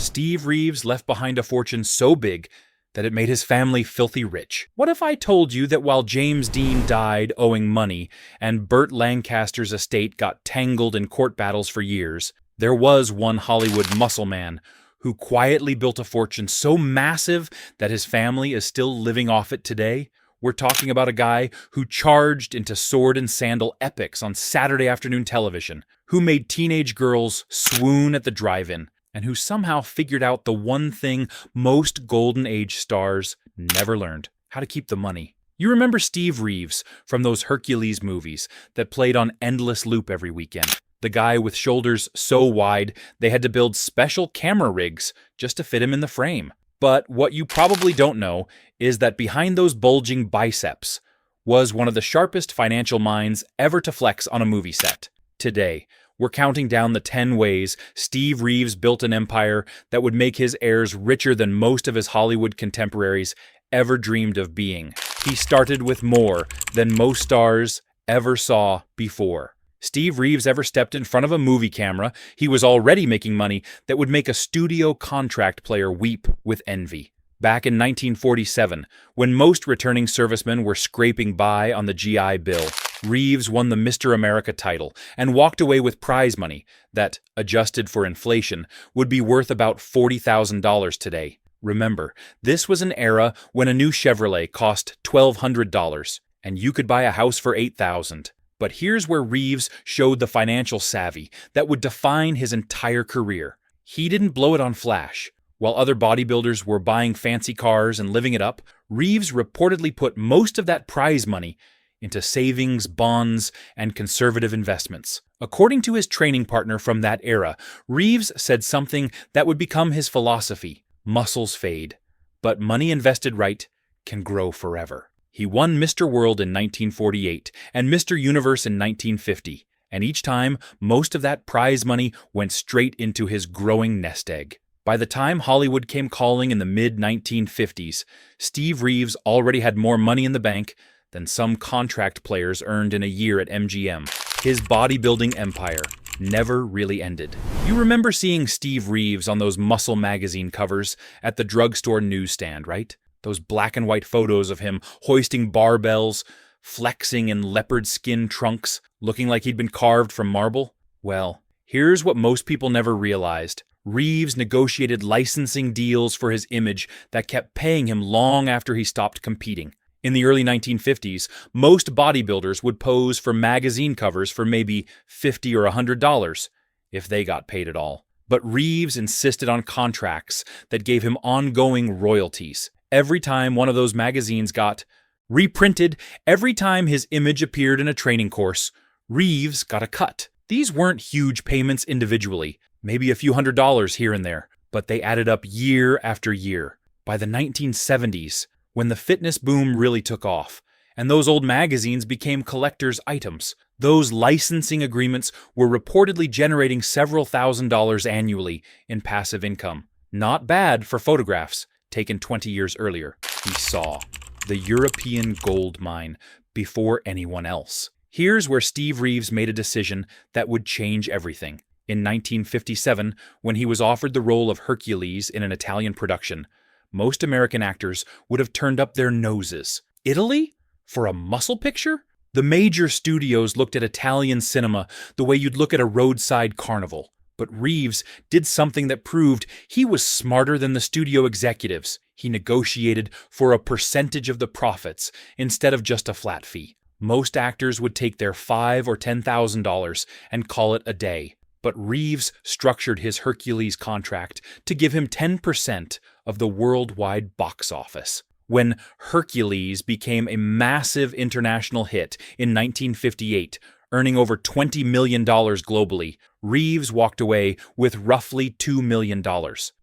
Steve Reeves left behind a fortune so big that it made his family filthy rich. What if I told you that while James Dean died owing money and Burt Lancaster's estate got tangled in court battles for years, there was one Hollywood muscleman who quietly built a fortune so massive that his family is still living off it today? We're talking about a guy who charged into sword-and-sandal epics on Saturday afternoon television, who made teenage girls swoon at the drive-in, and who somehow figured out the one thing most Golden Age stars never learned: how to keep the money. You remember Steve Reeves from those Hercules movies that played on endless loop every weekend? The guy with shoulders so wide they had to build special camera rigs just to fit him in the frame. But what you probably don't know is that behind those bulging biceps was one of the sharpest financial minds ever to flex on a movie set. Today, we're counting down the 10 ways Steve Reeves built an empire that would make his heirs richer than most of his Hollywood contemporaries ever dreamed of being. He started with more than most stars ever saw before. Steve Reeves ever stepped in front of a movie camera, he was already making money that would make a studio contract player weep with envy. Back in 1947, when most returning servicemen were scraping by on the GI Bill, Reeves won the Mr. America title and walked away with prize money that, adjusted for inflation, would be worth about $40,000 today. Remember, this was an era when a new Chevrolet cost $1,200, and you could buy a house for $8,000. But here's where Reeves showed the financial savvy that would define his entire career. He didn't blow it on flash. While other bodybuilders were buying fancy cars and living it up, Reeves reportedly put most of that prize money into savings, bonds, and conservative investments. According to his training partner from that era, Reeves said something that would become his philosophy: muscles fade, but money invested right can grow forever. He won Mr. World in 1948 and Mr. Universe in 1950, and each time, most of that prize money went straight into his growing nest egg. By the time Hollywood came calling in the mid-1950s, Steve Reeves already had more money in the bank than some contract players earned in a year at MGM. His bodybuilding empire never really ended. You remember seeing Steve Reeves on those Muscle magazine covers at the drugstore newsstand, right? Those black and white photos of him hoisting barbells, flexing in leopard skin trunks, looking like he'd been carved from marble. Well, here's what most people never realized. Reeves negotiated licensing deals for his image that kept paying him long after he stopped competing. In the early 1950s, most bodybuilders would pose for magazine covers for maybe $50 or $100, if they got paid at all. But Reeves insisted on contracts that gave him ongoing royalties. Every time one of those magazines got reprinted, every time his image appeared in a training course, Reeves got a cut. These weren't huge payments individually, maybe a few $100s here and there, but they added up year after year. By the 1970s, when the fitness boom really took off, and those old magazines became collector's items, those licensing agreements were reportedly generating several $1,000s annually in passive income. Not bad for photographs taken 20 years earlier. He saw the European gold mine before anyone else. Here's where Steve Reeves made a decision that would change everything. In 1957, when he was offered the role of Hercules in an Italian production, most American actors would have turned up their noses. Italy? For a muscle picture? The major studios looked at Italian cinema the way you'd look at a roadside carnival. But Reeves did something that proved he was smarter than the studio executives. He negotiated for a percentage of the profits instead of just a flat fee. Most actors would take their $5,000 or $10,000 and call it a day. But Reeves structured his Hercules contract to give him 10% of the worldwide box office. When Hercules became a massive international hit in 1958, earning over $20 million globally, Reeves walked away with roughly $2 million.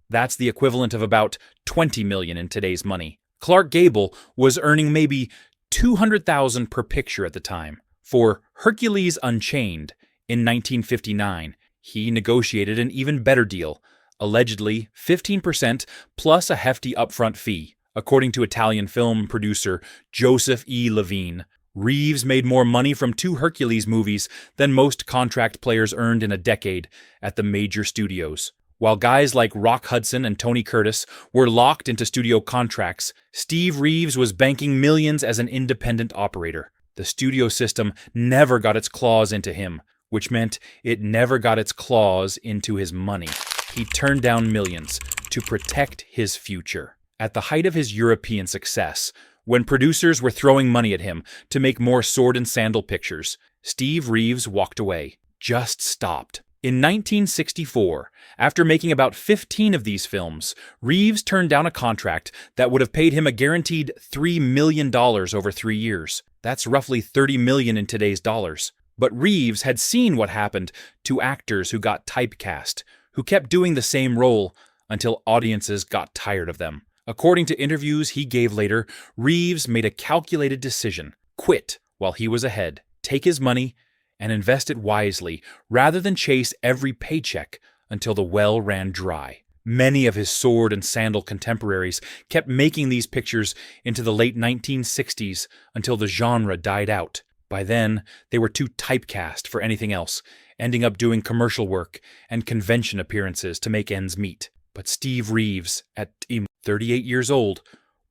That's the equivalent of about $20 million in today's money. Clark Gable was earning maybe $200,000 per picture at the time. For Hercules Unchained in 1959, he negotiated an even better deal, allegedly 15% plus a hefty upfront fee. According to Italian film producer Joseph E. Levine, Reeves made more money from 2 Hercules movies than most contract players earned in a decade at the major studios. While guys like Rock Hudson and Tony Curtis were locked into studio contracts, Steve Reeves was banking millions as an independent operator. The studio system never got its claws into him, which meant it never got its claws into his money. He turned down millions to protect his future. At the height of his European success, when producers were throwing money at him to make more sword-and-sandal pictures, Steve Reeves walked away, just stopped. In 1964, after making about 15 of these films, Reeves turned down a contract that would have paid him a guaranteed $3 million over 3 years. That's roughly $30 million in today's dollars. But Reeves had seen what happened to actors who got typecast, who kept doing the same role until audiences got tired of them. According to interviews he gave later, Reeves made a calculated decision: quit while he was ahead, take his money, and invest it wisely, rather than chase every paycheck until the well ran dry. Many of his sword and sandal contemporaries kept making these pictures into the late 1960s until the genre died out. By then, they were too typecast for anything else, ending up doing commercial work and convention appearances to make ends meet. But Steve Reeves, at 38 years old,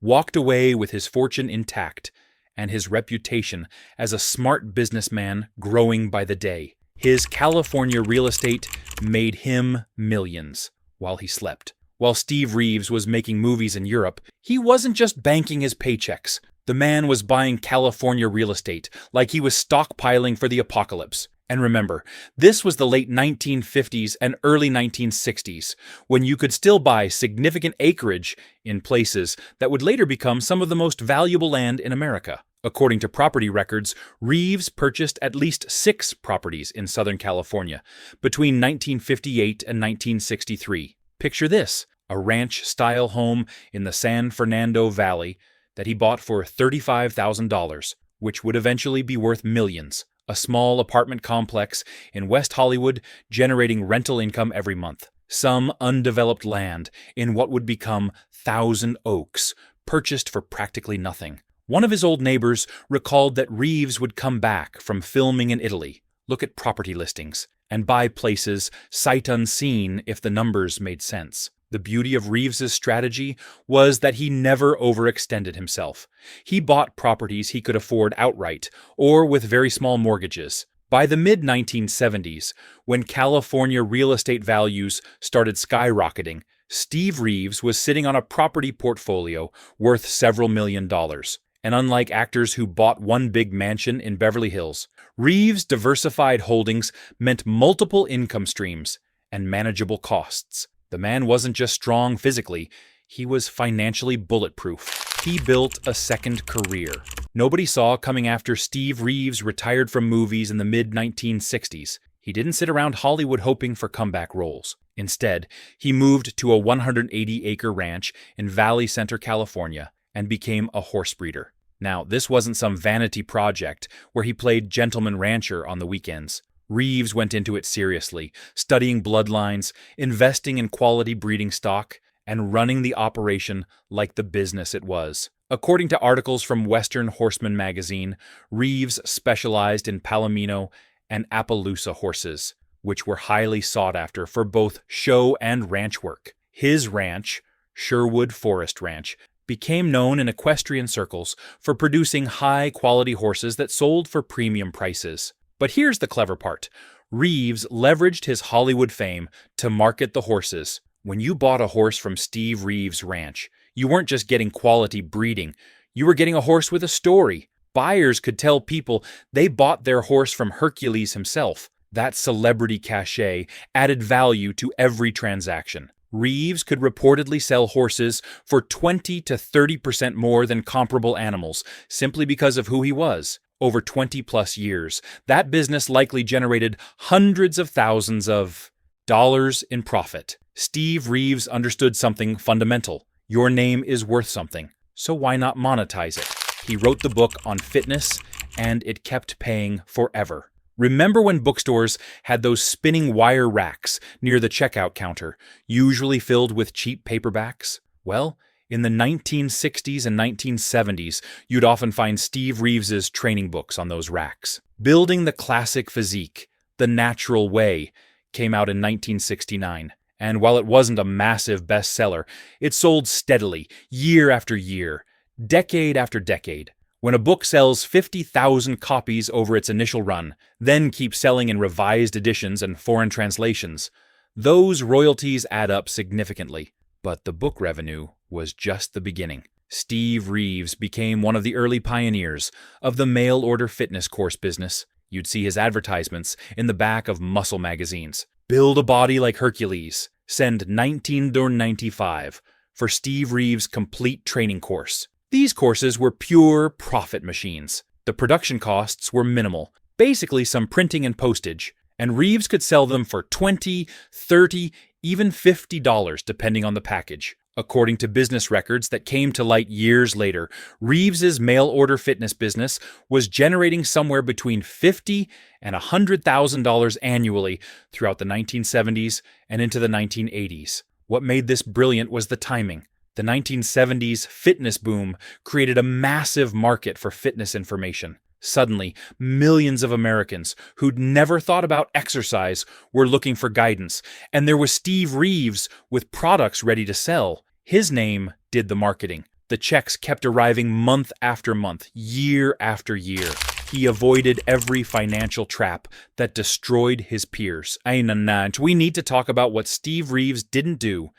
walked away with his fortune intact and his reputation as a smart businessman growing by the day. His California real estate made him millions while he slept. While Steve Reeves was making movies in Europe, he wasn't just banking his paychecks. The man was buying California real estate like he was stockpiling for the apocalypse. And remember, this was the late 1950s and early 1960s, when you could still buy significant acreage in places that would later become some of the most valuable land in America. According to property records, Reeves purchased at least 6 properties in Southern California between 1958 and 1963. Picture this: a ranch-style home in the San Fernando Valley that he bought for $35,000, which would eventually be worth millions. A small apartment complex in West Hollywood generating rental income every month. Some undeveloped land in what would become Thousand Oaks, purchased for practically nothing. One of his old neighbors recalled that Reeves would come back from filming in Italy, look at property listings, and buy places sight unseen if the numbers made sense. The beauty of Reeves's strategy was that he never overextended himself. He bought properties he could afford outright or with very small mortgages. By the mid-1970s, when California real estate values started skyrocketing, Steve Reeves was sitting on a property portfolio worth several $million. And unlike actors who bought one big mansion in Beverly Hills, Reeves' diversified holdings meant multiple income streams and manageable costs. The man wasn't just strong physically, he was financially bulletproof. He built a second career. Nobody saw coming after Steve Reeves retired from movies in the mid-1960s. He didn't sit around Hollywood hoping for comeback roles. Instead, he moved to a 180-acre ranch in Valley Center, California, and became a horse breeder. Now, this wasn't some vanity project where he played gentleman rancher on the weekends. Reeves went into it seriously, studying bloodlines, investing in quality breeding stock, and running the operation like the business it was. According to articles from Western Horseman magazine, Reeves specialized in Palomino and Appaloosa horses, which were highly sought after for both show and ranch work. His ranch, Sherwood Forest Ranch, became known in equestrian circles for producing high-quality horses that sold for premium prices. But here's the clever part. Reeves leveraged his Hollywood fame to market the horses. When you bought a horse from Steve Reeves' ranch, you weren't just getting quality breeding. You were getting a horse with a story. Buyers could tell people they bought their horse from Hercules himself. That celebrity cachet added value to every transaction. Reeves could reportedly sell horses for 20 to 30% more than comparable animals simply because of who he was. Over 20-plus years, that business likely generated hundreds of thousands of dollars in profit. Steve Reeves understood something fundamental. Your name is worth something, so why not monetize it? He wrote the book on fitness, and it kept paying forever. Remember when bookstores had those spinning wire racks near the checkout counter, usually filled with cheap paperbacks? Well, in the 1960s and 1970s, you'd often find Steve Reeves's training books on those racks. Building the Classic Physique, The Natural Way, came out in 1969, And while it wasn't a massive bestseller, it sold steadily, year after year, decade after decade. When a book sells 50,000 copies over its initial run, then keeps selling in revised editions and foreign translations, those royalties add up significantly. But the book revenue was just the beginning. Steve Reeves became one of the early pioneers of the mail-order fitness course business. You'd see his advertisements in the back of muscle magazines. Build a body like Hercules. Send $19.95 for Steve Reeves' complete training course. These courses were pure profit machines. The production costs were minimal, basically some printing and postage, and Reeves could sell them for $20, $30, even $50 depending on the package. According to business records that came to light years later, Reeves's mail-order fitness business was generating somewhere between $50,000 and $100,000 annually throughout the 1970s and into the 1980s. What made this brilliant was the timing. The 1970s fitness boom created a massive market for fitness information. Suddenly, millions of Americans who'd never thought about exercise were looking for guidance, and there was Steve Reeves with products ready to sell. His name did the marketing. The checks kept arriving month after month, year after year. He avoided every financial trap that destroyed his peers. We need to talk about what Steve Reeves didn't do,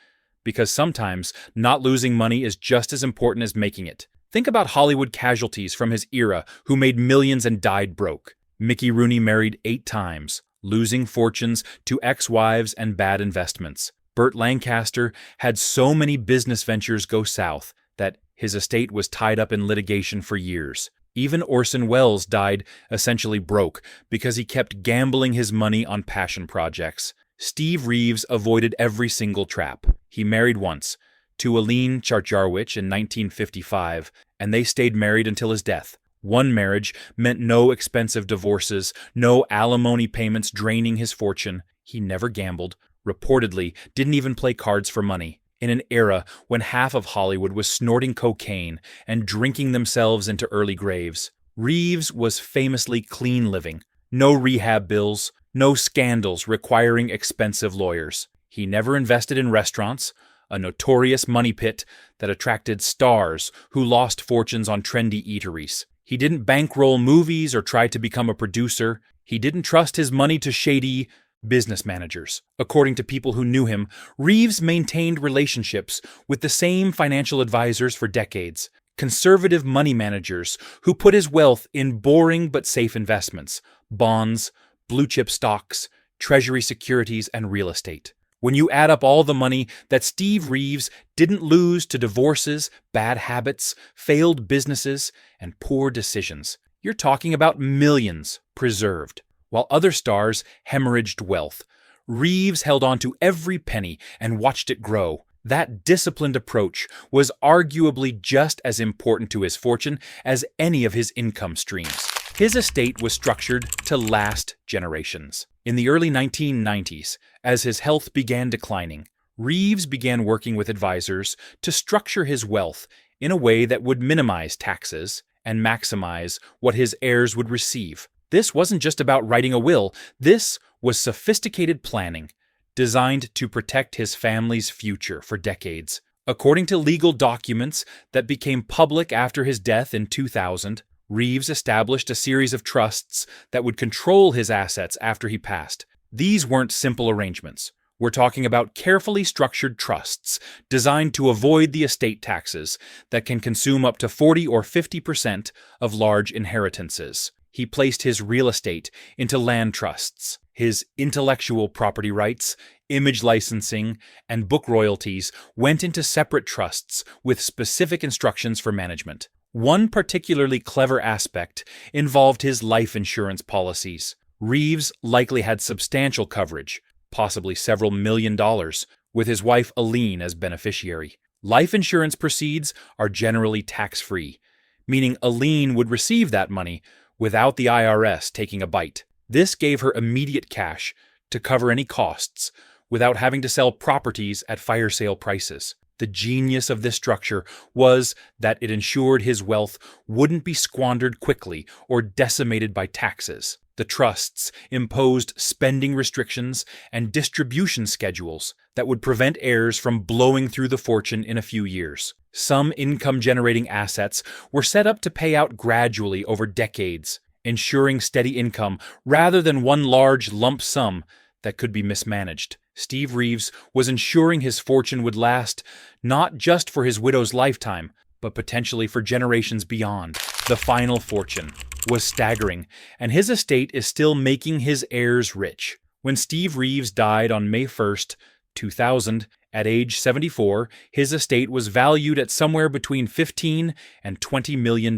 because sometimes not losing money is just as important as making it. Think about Hollywood casualties from his era who made millions and died broke. Mickey Rooney married 8 times, losing fortunes to ex-wives and bad investments. Burt Lancaster had so many business ventures go south that his estate was tied up in litigation for years. Even Orson Welles died essentially broke because he kept gambling his money on passion projects. Steve Reeves avoided every single trap. He married once, to Aline Charjarwich in 1955, and they stayed married until his death. One marriage meant no expensive divorces, no alimony payments draining his fortune. He never gambled, reportedly didn't even play cards for money. In an era when half of Hollywood was snorting cocaine and drinking themselves into early graves, Reeves was famously clean living. No rehab bills, no scandals requiring expensive lawyers. He never invested in restaurants, a notorious money pit that attracted stars who lost fortunes on trendy eateries. He didn't bankroll movies or try to become a producer. He didn't trust his money to shady business managers. According to people who knew him, Reeves maintained relationships with the same financial advisors for decades, conservative money managers who put his wealth in boring but safe investments, bonds, blue-chip stocks, treasury securities, and real estate. When you add up all the money that Steve Reeves didn't lose to divorces, bad habits, failed businesses, and poor decisions, you're talking about millions preserved. While other stars hemorrhaged wealth, Reeves held on to every penny and watched it grow. That disciplined approach was arguably just as important to his fortune as any of his income streams. His estate was structured to last generations. In the early 1990s, as his health began declining, Reeves began working with advisors to structure his wealth in a way that would minimize taxes and maximize what his heirs would receive. This wasn't just about writing a will. This was sophisticated planning, designed to protect his family's future for decades. According to legal documents that became public after his death in 2000, Reeves established a series of trusts that would control his assets after he passed. These weren't simple arrangements. We're talking about carefully structured trusts designed to avoid the estate taxes that can consume up to 40 or 50% of large inheritances. He placed his real estate into land trusts. His intellectual property rights, image licensing, and book royalties went into separate trusts with specific instructions for management. One particularly clever aspect involved his life insurance policies. Reeves likely had substantial coverage, possibly several $1,000,000, with his wife Aline as beneficiary. Life insurance proceeds are generally tax-free, meaning Aline would receive that money without the IRS taking a bite. This gave her immediate cash to cover any costs without having to sell properties at fire sale prices. The genius of this structure was that it ensured his wealth wouldn't be squandered quickly or decimated by taxes. The trusts imposed spending restrictions and distribution schedules that would prevent heirs from blowing through the fortune in a few years. Some income-generating assets were set up to pay out gradually over decades, ensuring steady income rather than one large lump sum that could be mismanaged. Steve Reeves was ensuring his fortune would last not just for his widow's lifetime, but potentially for generations beyond. The final fortune was staggering, and his estate is still making his heirs rich. When Steve Reeves died on May 1st, 2000, at age 74, his estate was valued at somewhere between $15 and $20 million.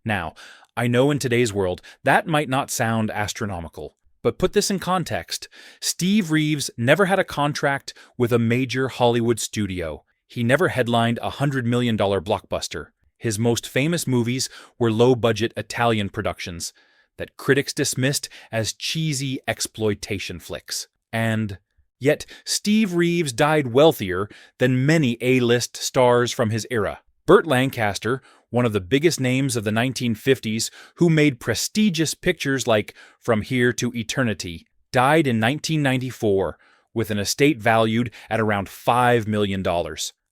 Now, I know in today's world that might not sound astronomical, but put this in context. Steve Reeves never had a contract with a major Hollywood studio. He never headlined a $100 million blockbuster. His most famous movies were low-budget Italian productions that critics dismissed as cheesy exploitation flicks. And yet, Steve Reeves died wealthier than many A-list stars from his era. Burt Lancaster, one of the biggest names of the 1950s, who made prestigious pictures like From Here to Eternity, died in 1994 with an estate valued at around $5 million,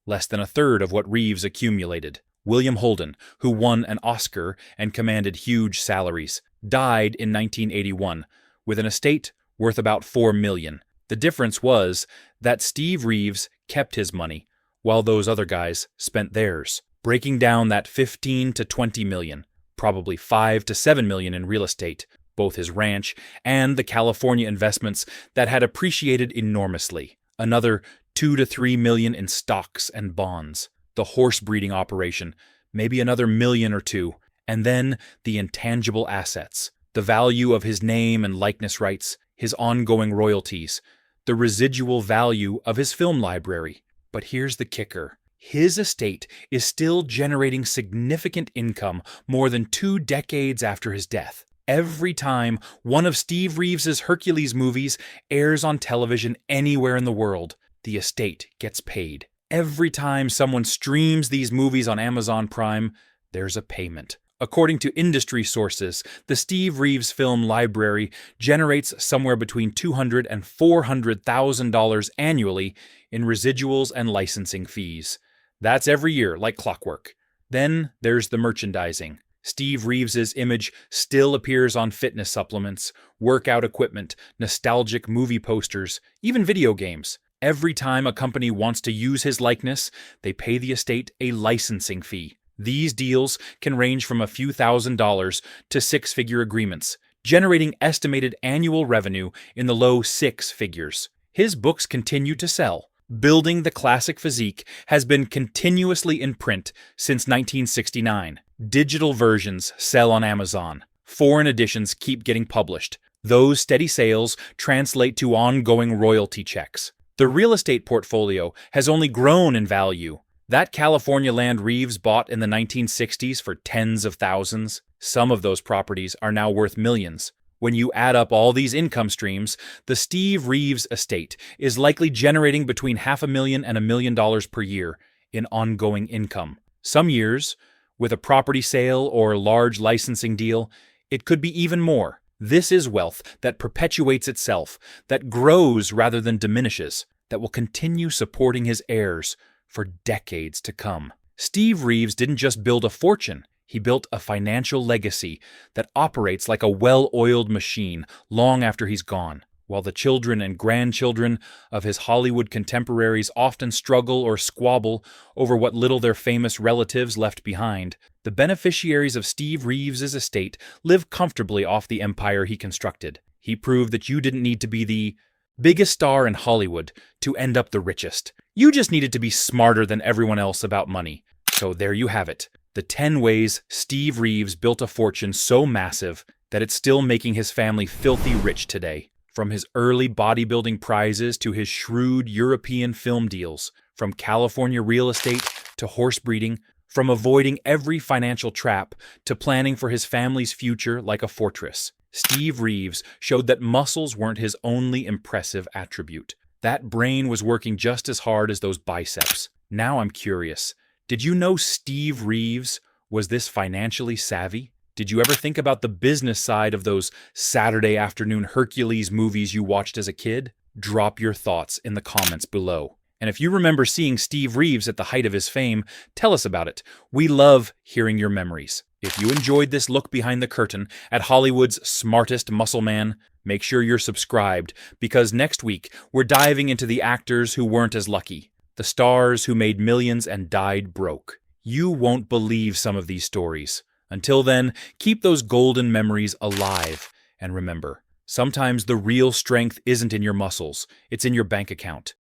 less than a third of what Reeves accumulated. William Holden, who won an Oscar and commanded huge salaries, died in 1981 with an estate worth about $4 million. The difference was that Steve Reeves kept his money, while those other guys spent theirs, breaking down that $15 to $20 million, probably $5 to $7 million in real estate, both his ranch and the California investments that had appreciated enormously, another $2 to $3 million in stocks and bonds, the horse breeding operation, maybe another million or two, and then the intangible assets, the value of his name and likeness rights, his ongoing royalties, the residual value of his film library. But here's the kicker. His estate is still generating significant income more than 2 decades after his death. Every time one of Steve Reeves's Hercules movies airs on television anywhere in the world, the estate gets paid. Every time someone streams these movies on Amazon Prime, there's a payment. According to industry sources, the Steve Reeves film library generates somewhere between $200,000 and $400,000 annually in residuals and licensing fees. That's every year, like clockwork. Then there's the merchandising. Steve Reeves's image still appears on fitness supplements, workout equipment, nostalgic movie posters, even video games. Every time a company wants to use his likeness, they pay the estate a licensing fee. These deals can range from a few $1,000s to six-figure agreements, generating estimated annual revenue in the low 6 figures. His books continue to sell. Building the Classic Physique has been continuously in print since 1969. Digital versions sell on Amazon. Foreign editions keep getting published. Those steady sales translate to ongoing royalty checks. The real estate portfolio has only grown in value. That California land Reeves bought in the 1960s for tens of thousands, some of those properties are now worth millions. When you add up all these income streams, the Steve Reeves estate is likely generating between $500,000 and $1 million per year in ongoing income. Some years, with a property sale or large licensing deal, it could be even more. This is wealth that perpetuates itself, that grows rather than diminishes, that will continue supporting his heirs for decades to come. Steve Reeves didn't just build a fortune, he built a financial legacy that operates like a well-oiled machine long after he's gone. While the children and grandchildren of his Hollywood contemporaries often struggle or squabble over what little their famous relatives left behind, the beneficiaries of Steve Reeves's estate live comfortably off the empire he constructed. He proved that you didn't need to be the biggest star in Hollywood to end up the richest. You just needed to be smarter than everyone else about money. So there you have it. The 10 ways Steve Reeves built a fortune so massive that it's still making his family filthy rich today. From his early bodybuilding prizes to his shrewd European film deals, from California real estate to horse breeding, from avoiding every financial trap to planning for his family's future like a fortress, Steve Reeves showed that muscles weren't his only impressive attribute. That brain was working just as hard as those biceps. Now I'm curious, did you know Steve Reeves was this financially savvy? Did you ever think about the business side of those Saturday afternoon Hercules movies you watched as a kid? Drop your thoughts in the comments below. And if you remember seeing Steve Reeves at the height of his fame, tell us about it. We love hearing your memories. If you enjoyed this look behind the curtain at Hollywood's smartest muscle man, make sure you're subscribed, because next week we're diving into the actors who weren't as lucky, the stars who made millions and died broke. You won't believe some of these stories. Until then, keep those golden memories alive. And remember, sometimes the real strength isn't in your muscles, it's in your bank account.